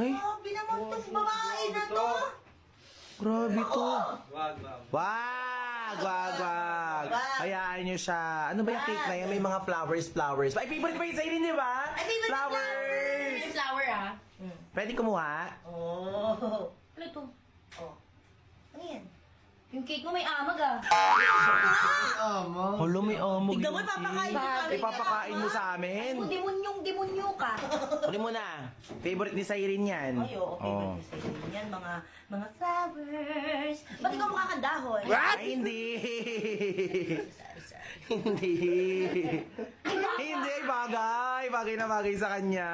Ay, Grabe naman tong babae na to. grabe to. Wag. Wag. Hayaan nyo siya. Ano ba yung cake na yan? May mga flowers. Ay, favorite pa yun sa'yo rin, di ba? Ay, favorite Flowers! May flower ah. Pwede kumuha? Oh. Ano to? Oh. Ano yan? Yung cake mo may amag ah. Hala, may amog. Tignan mo, ipapakain mo sa amin. Ipapakain mo sa amin? Kung demonyo ka. Uli mo na. Favorite ni Cyrene yan. Ay, oo, favorite ko sa inyo yan. Mga flowers. Ba't ikaw makakandahon? Ay, hindi. Hindi. Hindi, bagay. Bagay na bagay sa kanya.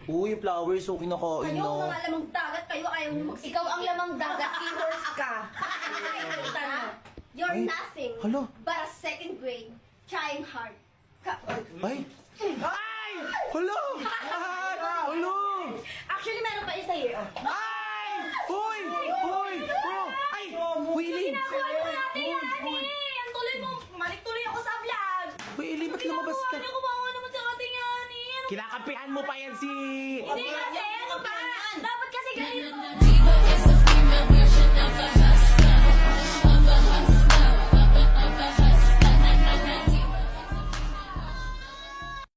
Uy, flowers, okay na kain Kayo no. mga lamang dagat, kayo ayaw nyo mag- Ikaw ang lamang dagat, seahorse ka. You're Ay, nothing hala. but a second grade trying hard. Ay! Ay! Hala! Ay! Hala! Actually, meron pa isa here. Oh. Ay! Hoy! Hoy! Oh! Ay! Willie! Ginagawa mo natin yan eh! Ang tuloy mo, malik-tuloy ako sa vlog! Willie, ba't lumabas ka? Ano kumawa naman sa ating yan eh? Kinakampihan mo pa yan si... Hindi kasi, ano ba? Dapat kasi ganito.